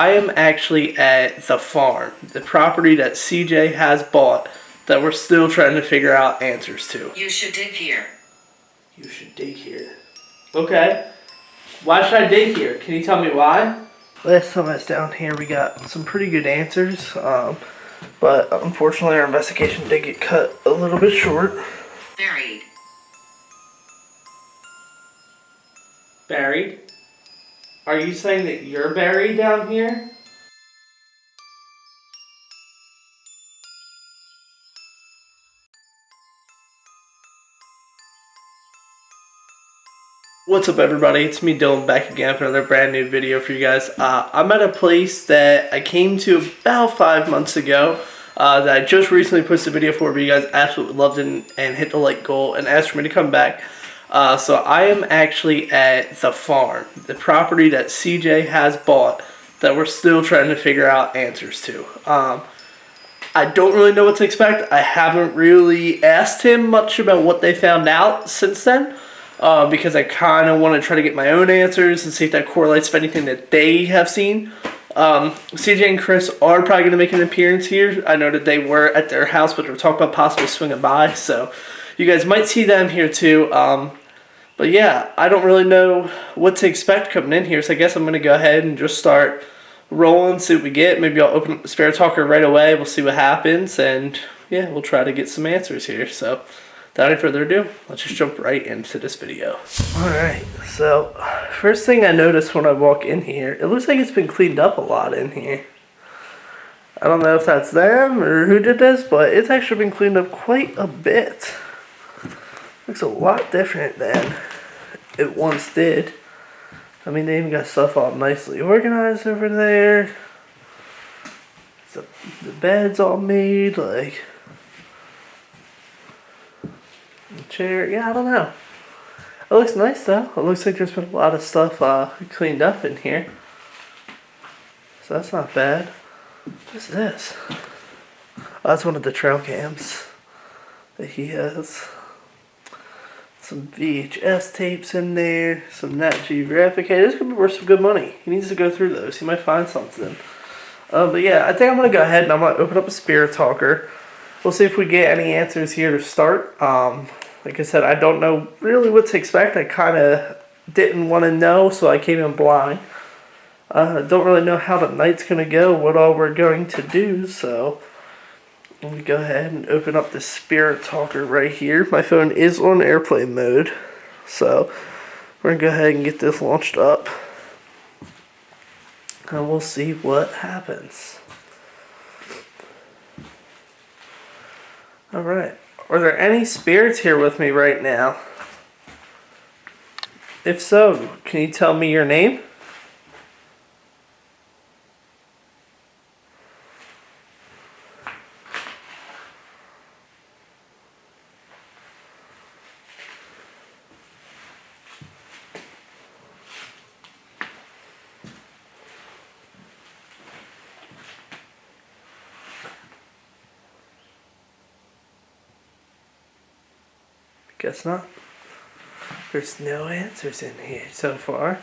I am actually at the farm, the property that CJ has bought that we're still trying to figure out answers to. You should dig here. You should dig here. Okay. Why should I dig here? Can you tell me why? Last time I was down here, we got some pretty good answers, but unfortunately our investigation did get cut a little bit short. Buried. Buried? Are you saying that you're buried down here? What's up everybody, it's me Dylan back again for another brand new video for you guys. I'm at a place that I came to about 5 months ago that I just recently posted a video for, but you guys absolutely loved it and hit the like goal and asked for me to come back. So I am actually at the farm, the property that CJ has bought that we're still trying to figure out answers to. I don't really know what to expect. I haven't really asked him much about what they found out since then. Because I kind of want to try to get my own answers and see if that correlates with anything that they have seen. CJ and Chris are probably going to make an appearance here. I know that they were at their house, but they're talking about possibly swinging by. So you guys might see them here too. But yeah, I don't really know what to expect coming in here. So I guess I'm going to go ahead and just start rolling, see what we get. Maybe I'll open up the Spare Talker right away. We'll see what happens. And yeah, we'll try to get some answers here. So without any further ado, let's just jump right into this video. Alright, so first thing I noticed when I walk in here, it looks like it's been cleaned up a lot in here. I don't know if that's them or who did this, but it's actually been cleaned up quite a bit. Looks a lot different than it once did. I mean, they even got stuff all nicely organized over there. The bed's all made, like chair, yeah, I don't know. It looks nice though. It looks like there's been a lot of stuff cleaned up in here. So that's not bad. What's this? Oh, that's one of the trail cams that he has. Some VHS tapes in there, some Nat Geographic. Hey, this could be worth some good money. He needs to go through those. He might find something. But yeah, I think I'm going to go ahead and I'm going to open up a Spirit Talker. We'll see if we get any answers here to start. Like I said, I don't know really what to expect. I kind of didn't want to know, so I came in blind. Don't really know how the night's going to go, what all we're going to do, so let me go ahead and open up the Spirit Talker right here. My phone is on airplane mode, so we're going to go ahead and get this launched up, and we'll see what happens. Alright. Are there any spirits here with me right now? If so, can you tell me your name? Guess not. There's no answers in here so far.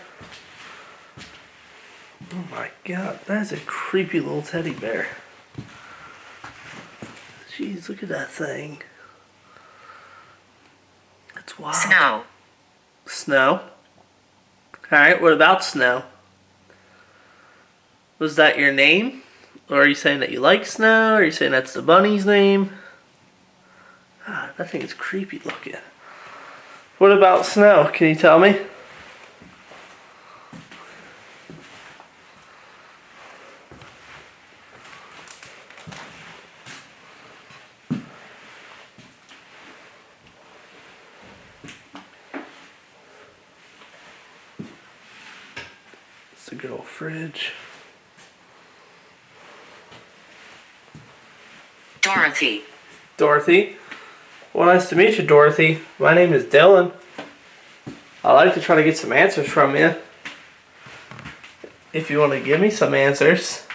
Oh my god, that's a creepy little teddy bear. Jeez, look at that thing. That's wild. Snow. Snow? Alright, what about Snow? Was that your name? Or are you saying that you like Snow? Or are you saying that's the bunny's name? Ah, that thing is creepy looking. What about Snow? Can you tell me? It's a good old fridge. Dorothy. Dorothy? Well, nice to meet you, Dorothy. My name is Dylan. I'd like to try to get some answers from you. If you want to give me some answers.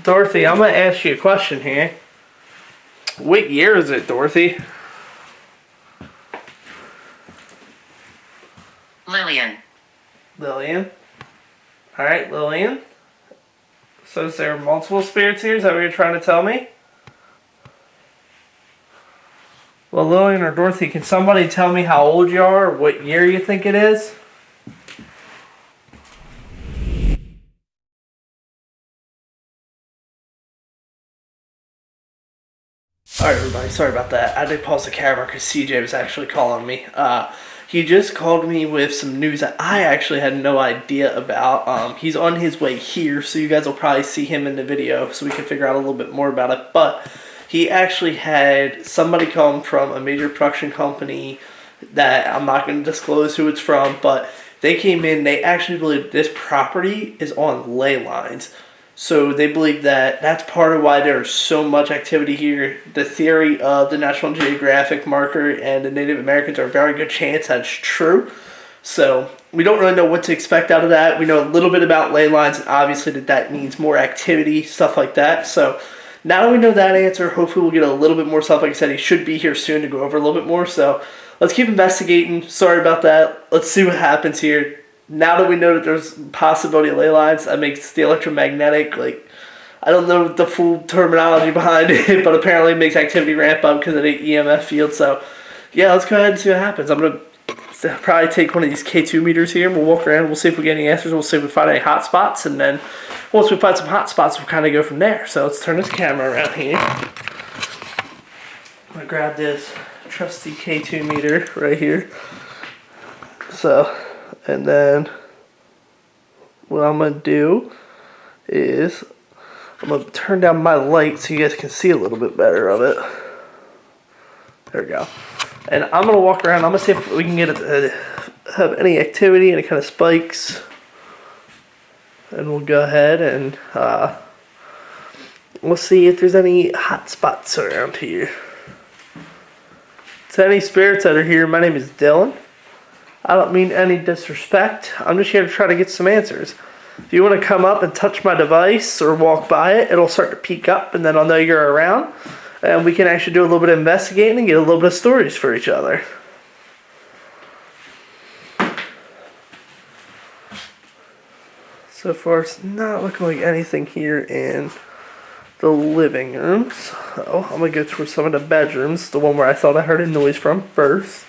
Dorothy, I'm going to ask you a question here. What year is it, Dorothy? Lillian. Lillian? Alright, Lillian. So is there multiple spirits here? Is that what you're trying to tell me? Well, Lillian or Dorothy, can somebody tell me how old you are or what year you think it is? Alright everybody, sorry about that. I did pause the camera because CJ was actually calling me. He just called me with some news that I actually had no idea about. He's on his way here, so you guys will probably see him in the video so we can figure out a little bit more about it. But he actually had somebody come from a major production company that I'm not going to disclose who it's from, but they came in, they actually believe this property is on ley lines. So they believe that that's part of why there's so much activity here. The theory of the National Geographic marker and the Native Americans are a very good chance that's true. So we don't really know what to expect out of that. We know a little bit about ley lines, and obviously that means more activity, stuff like that. So now that we know that answer, hopefully we'll get a little bit more stuff. Like I said, he should be here soon to go over a little bit more. So let's keep investigating. Sorry about that. Let's see what happens here. Now that we know that there's possibility of ley lines, that makes the electromagnetic, like, I don't know the full terminology behind it, but apparently it makes activity ramp up because of the EMF field. So, yeah, let's go ahead and see what happens. I'm going to probably take one of these K2 meters here, and we'll walk around, we'll see if we get any answers, we'll see if we find any hot spots, and then once we find some hot spots, we'll kind of go from there. So let's turn this camera around here. I'm going to grab this trusty K2 meter right here. So, and then what I'm going to do is I'm going to turn down my light so you guys can see a little bit better of it. There we go. And I'm going to walk around. I'm going to see if we can get have any activity, any kind of spikes. And we'll go ahead and we'll see if there's any hot spots around here. To any spirits that are here, my name is Dylan. I don't mean any disrespect. I'm just here to try to get some answers. If you want to come up and touch my device or walk by it, it'll start to peak up, and then I'll know you're around. And we can actually do a little bit of investigating and get a little bit of stories for each other. So far, it's not looking like anything here in the living room. So I'm going to go towards some of the bedrooms, the one where I thought I heard a noise from first.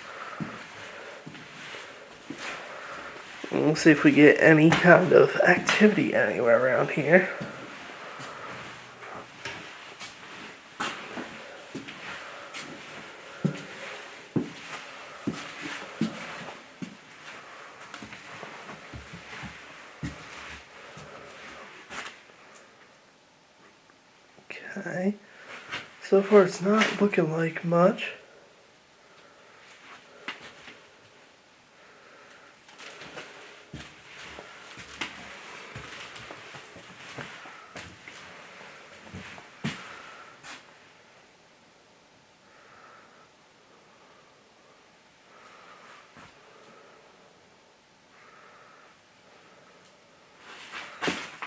And we'll see if we get any kind of activity anywhere around here. Okay. So far it's not looking like much.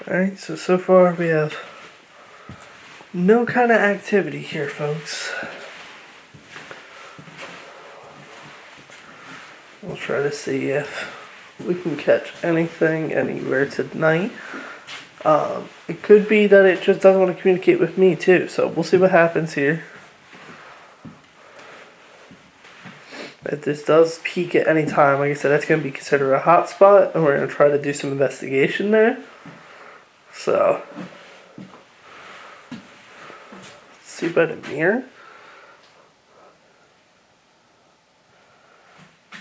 Alright, so far we have no kind of activity here, folks. We'll try to see if we can catch anything anywhere tonight. It could be that it just doesn't want to communicate with me too, so we'll see what happens here. If this does peak at any time, like I said, that's going to be considered a hot spot, and we're going to try to do some investigation there. So, let's see by the mirror.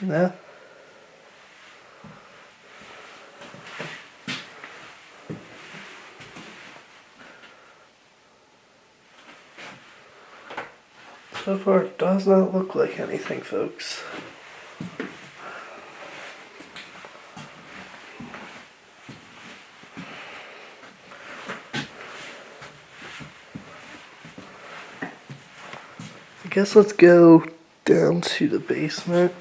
No. So far, it does not look like anything, folks. I guess let's go down to the basement.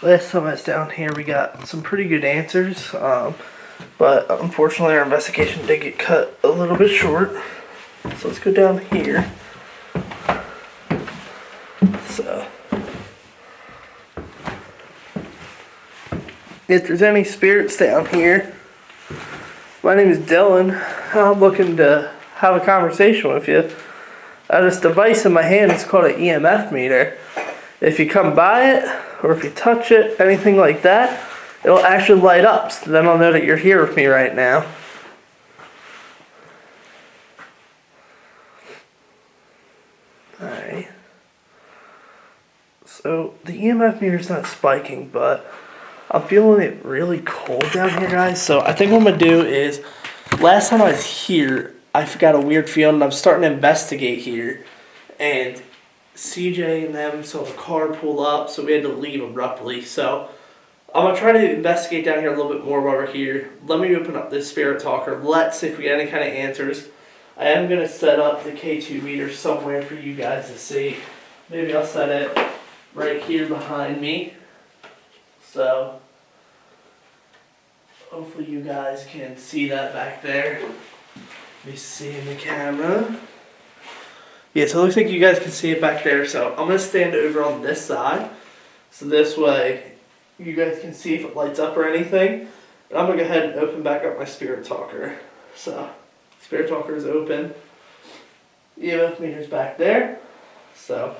Last time I was down here, we got some pretty good answers, but unfortunately our investigation did get cut a little bit short. So let's go down here. So, if there's any spirits down here, My name is Dylan. I'm looking to have a conversation with you. I have this device in my hand. It's called an EMF meter. If you come by it, or if you touch it, anything like that, it'll actually light up. So then I'll know that you're here with me right now. Alright. So the EMF meter's not spiking, but I'm feeling it really cold down here, guys. So I think what I'm going to do is, last time I was here, I got a weird feeling, and I'm starting to investigate here. And CJ and them saw the car pull up, so we had to leave abruptly. So I'm going to try to investigate down here a little bit more while we're here. Let me open up this spirit talker. Let's see if we get any kind of answers. I am going to set up the K2 meter somewhere for you guys to see. Maybe I'll set it right here behind me. So hopefully you guys can see that back there. Let me see in the camera. Yeah, so it looks like you guys can see it back there. So I'm going to stand over on this side. So this way you guys can see if it lights up or anything. And I'm going to go ahead and open back up my spirit talker. So spirit talker is open. EMF meter's back there. So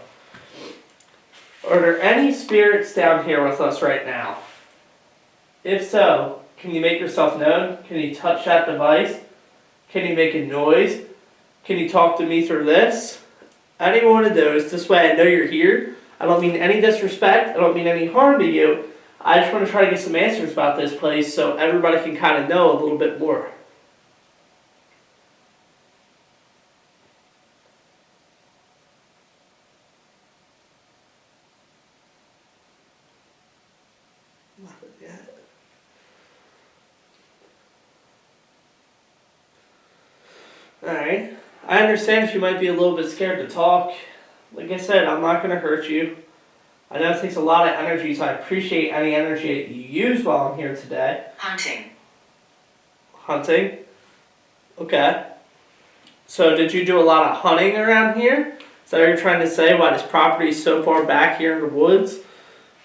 are there any spirits down here with us right now? If so, can you make yourself known? Can you touch that device? Can you make a noise? Can you talk to me through this? Any one of those. This way I know you're here. I don't mean any disrespect. I don't mean any harm to you. I just want to try to get some answers about this place so everybody can kind of know a little bit more. Nothing yet. Alright. I understand if you might be a little bit scared to talk. Like I said, I'm not going to hurt you. I know it takes a lot of energy, so I appreciate any energy that you use while I'm here today. Hunting. Hunting? Okay. So did you do a lot of hunting around here? Is that what you're trying to say? Why this property is so far back here in the woods?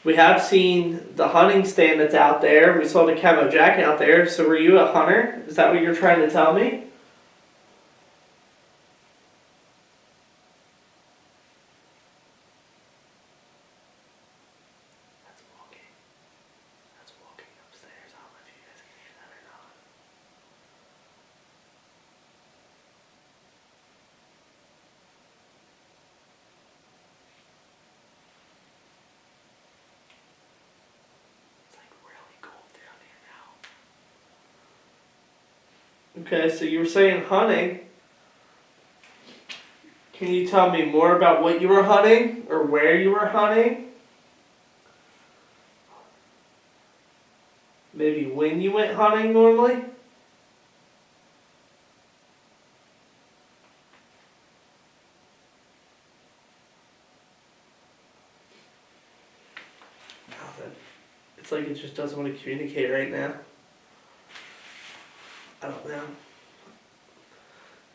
We have seen the hunting stand that's out there. We saw the camo jacket out there. So were you a hunter? Is that what you're trying to tell me? That's walking. That's walking upstairs. I don't know if you guys can hear that or not. It's like really cold down here now. Okay, so you were saying hunting. Can you tell me more about what you were hunting or where you were hunting? Maybe when you went hunting normally? Nothing. It's like it just doesn't want to communicate right now. I don't know.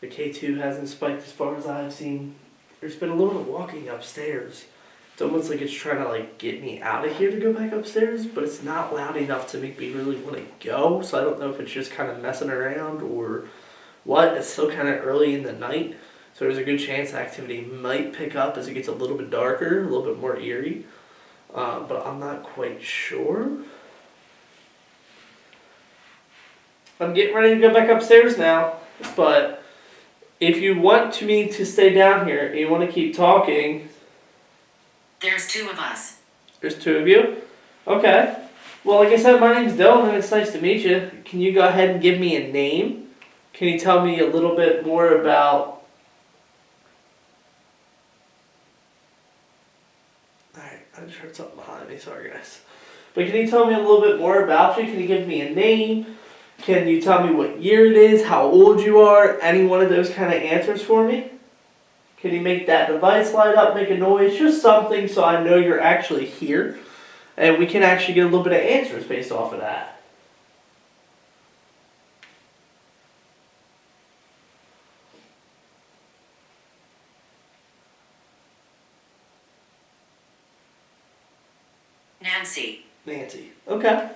The K2 hasn't spiked as far as I've seen. There's been a little bit of walking upstairs. It's almost like it's trying to like get me out of here to go back upstairs, but it's not loud enough to make me really want to go. So I don't know if it's just kind of messing around or what. It's still kind of early in the night, so there's a good chance activity might pick up as it gets a little bit darker, a little bit more eerie. But I'm not quite sure. I'm getting ready to go back upstairs now, but if you want me to stay down here and you want to keep talking... There's two of us. There's two of you? Okay. Well, like I said, my name's Dylan and it's nice to meet you. Can you go ahead and give me a name? Can you tell me a little bit more about... Alright, I just heard something behind me, sorry guys. But can you tell me a little bit more about you? Can you give me a name? Can you tell me what year it is, how old you are, any one of those kind of answers for me? Can you make that device light up, make a noise, just something so I know you're actually here and we can actually get a little bit of answers based off of that. Nancy. Nancy. Okay.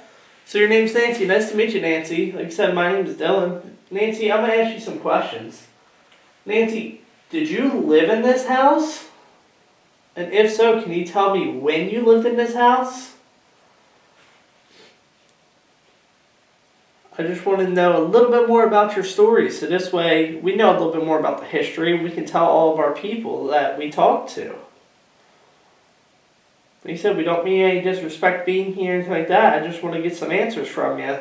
So your name's Nancy. Nice to meet you, Nancy. Like I said, my name's Dylan. Nancy, I'm gonna ask you some questions. Nancy, did you live in this house? And if so, can you tell me when you lived in this house? I just want to know a little bit more about your story, so this way we know a little bit more about the history and we can tell all of our people that we talk to. Like you said, we don't mean any disrespect being here or anything like that. I just want to get some answers from you.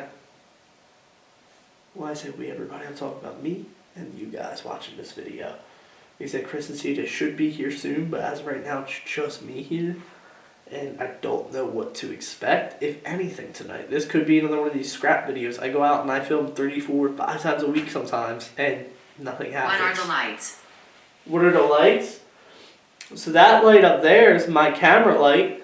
Well, I say we, everybody, I'm talking about me and you guys watching this video. He said Chris and CJ should be here soon, but as of right now, it's just me here. And I don't know what to expect, if anything, tonight. This could be another one of these scrap videos. I go out and I film 3, 4, 5 times a week sometimes, and nothing happens. What are the lights? What are the lights? So that light up there is my camera light.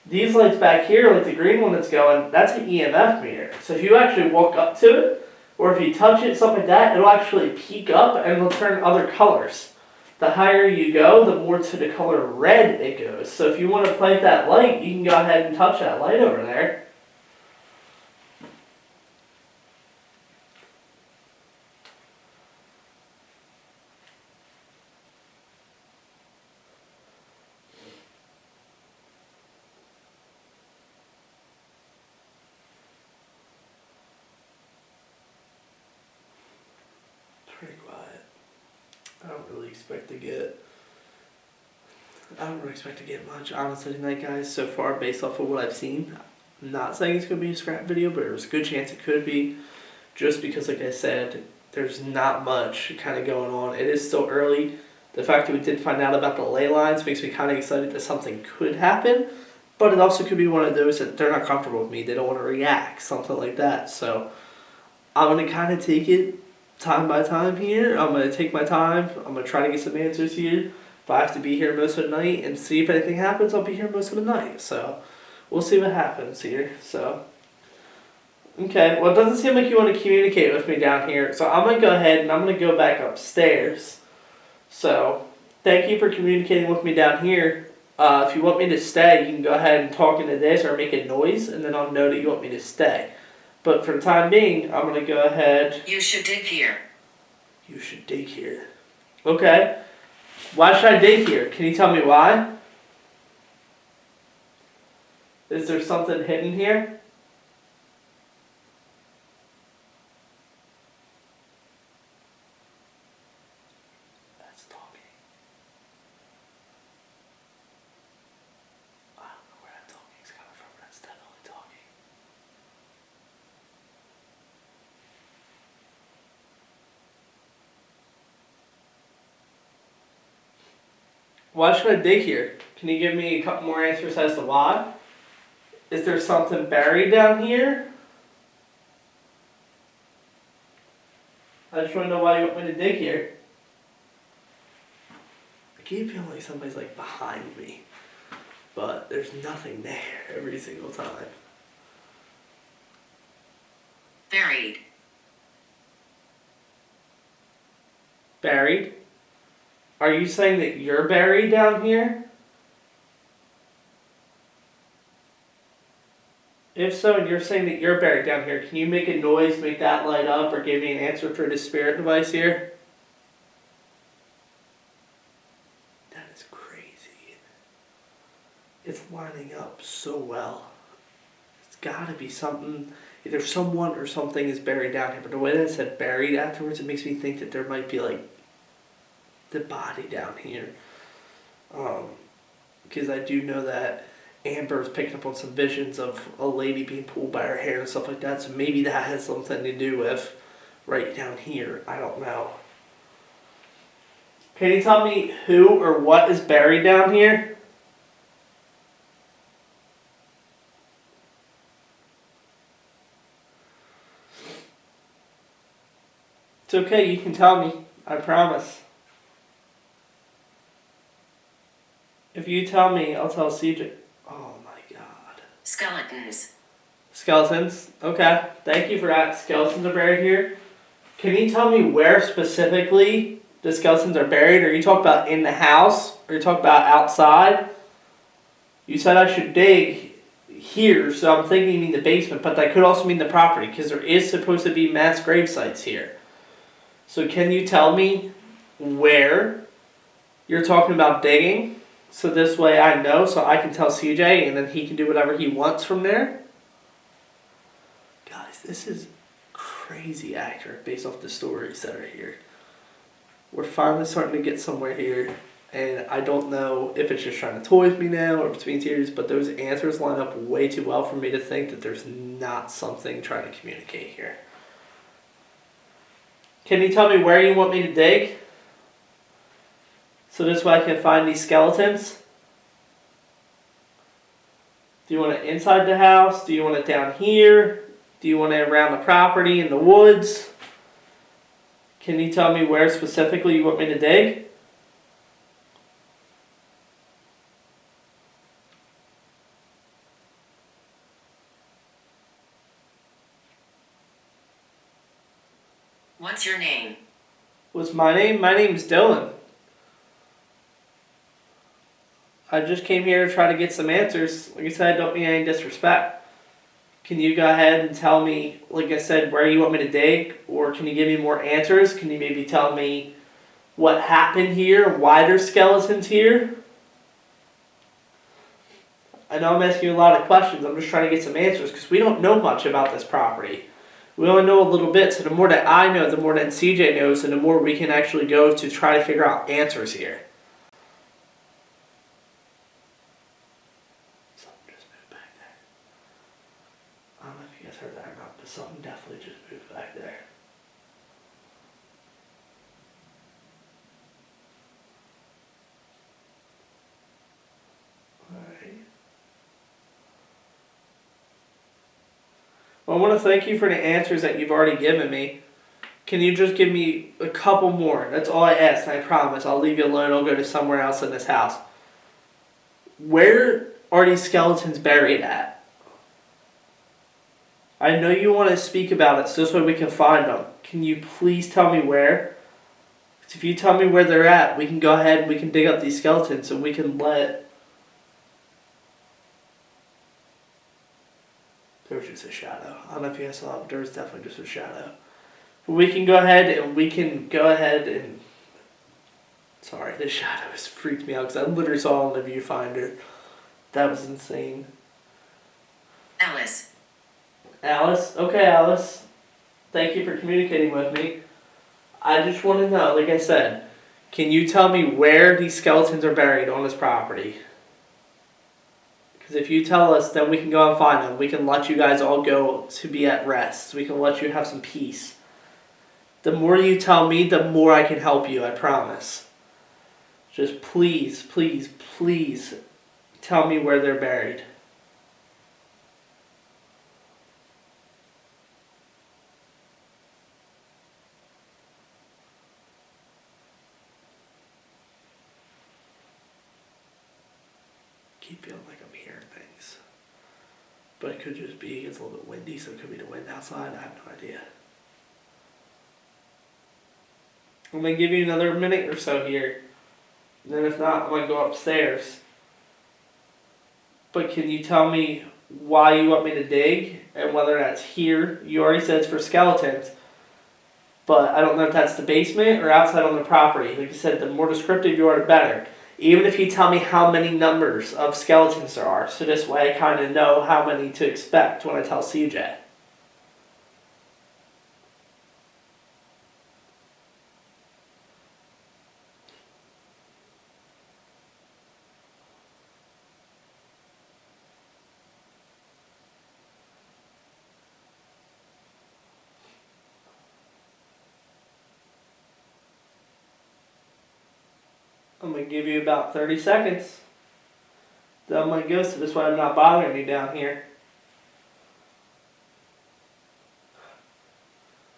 These lights back here, like the green one that's going, that's an EMF meter. So if you actually walk up to it, or if you touch it, something like that, it'll actually peak up and it'll turn other colors. The higher you go, the more to the color red it goes. So if you want to plant that light, you can go ahead and touch that light over there. Pretty quiet. I don't really expect to get much, honestly, tonight, guys, so far, based off of what I've seen. I'm not saying it's going to be a scrap video, but there's a good chance it could be, just because, like I said, there's not much kind of going on. It is still early. The fact that we did find out about the ley lines makes me kind of excited that something could happen, but it also could be one of those that they're not comfortable with me. They don't want to react, something like that. So I'm going to kind of take it time by time here. I'm going to take my time. I'm going to try to get some answers here. If I have to be here most of the night and see if anything happens, I'll be here most of the night. So we'll see what happens here. So, okay. Well, it doesn't seem like you want to communicate with me down here. So I'm going to go ahead and I'm going to go back upstairs. So thank you for communicating with me down here. If you want me to stay, you can go ahead and talk into this or make a noise, and then I'll know that you want me to stay. But for the time being, I'm going to go ahead. You should dig here. You should dig here. Okay. Why should I dig here? Can you tell me why? Is there something hidden here? That's talking. I don't know where that talking is coming from, but that's definitely talking. Why should I dig here? Can you give me a couple more answers as to why? Is there something buried down here? I just want to know why you want me to dig here. I keep feeling like somebody's like behind me, but there's nothing there every single time. Buried. Buried? Are you saying that you're buried down here? If so, and you're saying that you're buried down here, can you make a noise, make that light up, or give me an answer for the spirit device here? That is crazy. It's lining up so well. It's gotta be something, either someone or something is buried down here, but the way that it said buried afterwards, it makes me think that there might be like the body down here. Because I do know that Amber's picking up on some visions of a lady being pulled by her hair and stuff like that, so maybe that has something to do with right down here. I don't know. Can you tell me who or what is buried down here? It's okay, you can tell me. I promise. If you tell me, I'll tell CJ. Oh my god. Skeletons. Skeletons? Okay. Thank you for that. Skeletons are buried here. Can you tell me where specifically the skeletons are buried? Are you talking about in the house? Or are you talking about outside? You said I should dig here, so I'm thinking you mean the basement, but that could also mean the property, because there is supposed to be mass grave sites here. So can you tell me where you're talking about digging? So this way I know, so I can tell CJ, and then he can do whatever he wants from there. Guys, this is crazy accurate based off the stories that are here. We're finally starting to get somewhere here, and I don't know if it's just trying to toy with me now or between tears, but those answers line up way too well for me to think that there's not something trying to communicate here. Can you tell me where you want me to dig? So this way I can find these skeletons? Do you want it inside the house? Do you want it down here? Do you want it around the property in the woods? Can you tell me where specifically you want me to dig? What's your name? What's my name? My name's Dylan. I just came here to try to get some answers. Like I said, I don't mean any disrespect. Can you go ahead and tell me, like I said, where you want me to dig? Or can you give me more answers? Can you maybe tell me what happened here? Why there's skeletons here? I know I'm asking you a lot of questions. I'm just trying to get some answers because we don't know much about this property. We only know a little bit, so the more that I know, the more that CJ knows, and the more we can actually go to try to figure out answers here. Something just moved back there. I don't know if you guys heard that or not, but something definitely just moved back there. Alright. Well, I want to thank you for the answers that you've already given me. Can you just give me a couple more? That's all I ask, and I promise. I'll leave you alone. I'll go to somewhere else in this house. Where are these skeletons buried at? I know you want to speak about it, so this way we can find them. Can you please tell me where? Because if you tell me where they're at, we can go ahead and we can dig up these skeletons and we can let... There was just a shadow. I don't know if you guys saw it, but there was definitely just a shadow. But we can go ahead and... Sorry, this shadow has freaked me out because I literally saw it on the viewfinder. That was insane. Alice. Alice? Okay, Alice. Thank you for communicating with me. I just want to know, like I said, can you tell me where these skeletons are buried on this property? Because if you tell us, then we can go and find them. We can let you guys all go to be at rest. We can let you have some peace. The more you tell me, the more I can help you, I promise. Just please, please, please tell me where they're buried. Keep feeling like I'm hearing things. But it could just be, it's a little bit windy, so it could be the wind outside. I have no idea. I'm going to give you another minute or so here. And then if not, I'm going to go upstairs. But can you tell me why you want me to dig and whether that's here? You already said it's for skeletons. But I don't know if that's the basement or outside on the property. Like you said, the more descriptive you are, the better. Even if you tell me how many numbers of skeletons there are. So this way I kind of know how many to expect when I tell CJ. I'm going to give you about 30 seconds. Then I'm going to go, so this way I'm not bothering you down here.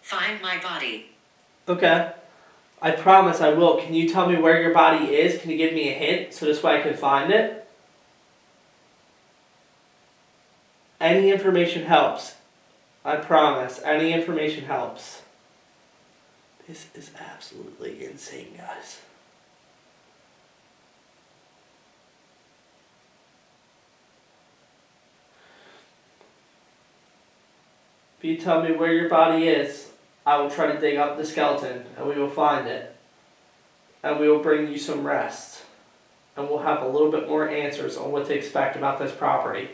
Find my body. Okay. I promise I will. Can you tell me where your body is? Can you give me a hint so this way I can find it? Any information helps. I promise. Any information helps. This is absolutely insane, guys. you tell me where your body is, I will try to dig up the skeleton and we will find it. And we will bring you some rest. And we'll have a little bit more answers on what to expect about this property.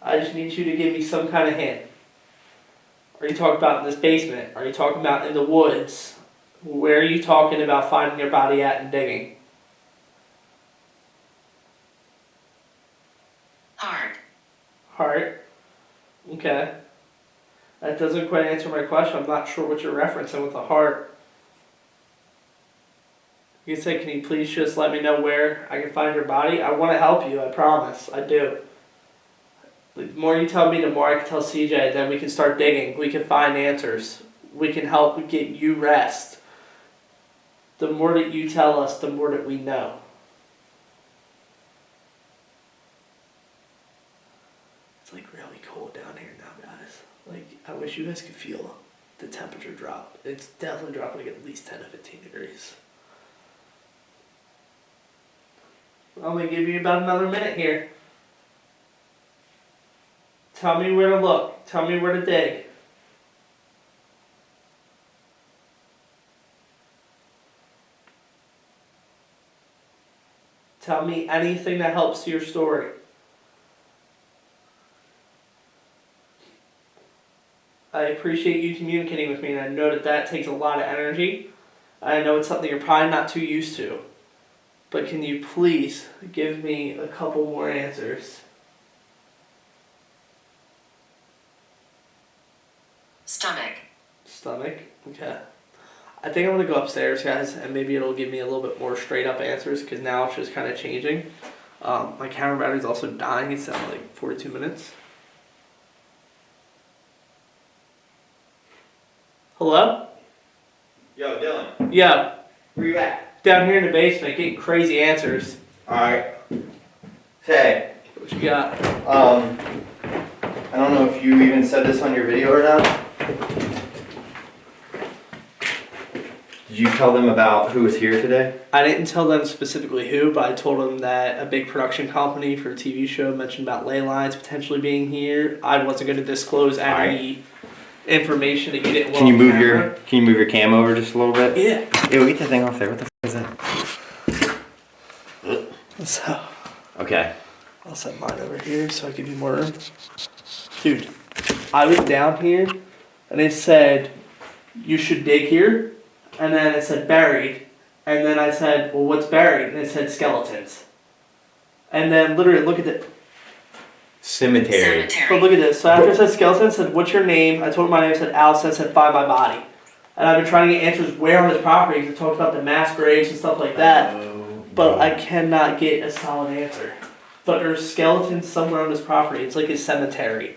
I just need you to give me some kind of hint. Are you talking about in this basement? Are you talking about in the woods? Where are you talking about finding your body at and digging? Heart. Heart. Okay. That doesn't quite answer my question. I'm not sure what you're referencing with the heart. You can say, can you please just let me know where I can find your body? I want to help you, I promise. I do. The more you tell me, the more I can tell CJ, then we can start digging. We can find answers. We can help get you rest. The more that you tell us, the more that we know. It's like really cold down here now, guys. Like, I wish you guys could feel the temperature drop. It's definitely dropping like at least 10 to 15 degrees. I'm going to give you about another minute here. Tell me where to look. Tell me where to dig. Tell me anything that helps your story. I appreciate you communicating with me, and I know that that takes a lot of energy. I know it's something you're probably not too used to. But can you please give me a couple more answers? Stomach. Stomach? Okay. I think I'm going to go upstairs, guys, and maybe it'll give me a little bit more straight up answers, because now it's just kind of changing. My camera battery's also dying. It's at like 42 minutes. Hello? Yo, Dylan. Yeah. Where you at? Down here in the basement, getting crazy answers. Alright. Hey, What you got? I don't know if you even said this on your video or not. Did you tell them about who was here today? I didn't tell them specifically who, but I told them that a big production company for a TV show mentioned about ley lines potentially being here. I wasn't going to disclose any information that you didn't want. Can you move your cam over just a little bit? Yeah. Ew, get that thing off there. What the f is that? So, Okay. I'll set mine over here so I give you more room. Dude, I was down here and it said you should dig here, and then it said buried, and then I said, well, what's buried? And it said skeletons. And then literally look at it. Cemetery. But look at this. So after it said skeleton, it said, what's your name? I told him my name, said Allison, said find my body. And I've been trying to get answers where on this property, because it talks about the mass graves and stuff like that. But I cannot get a solid answer. But there's skeletons somewhere on this property. It's like a cemetery.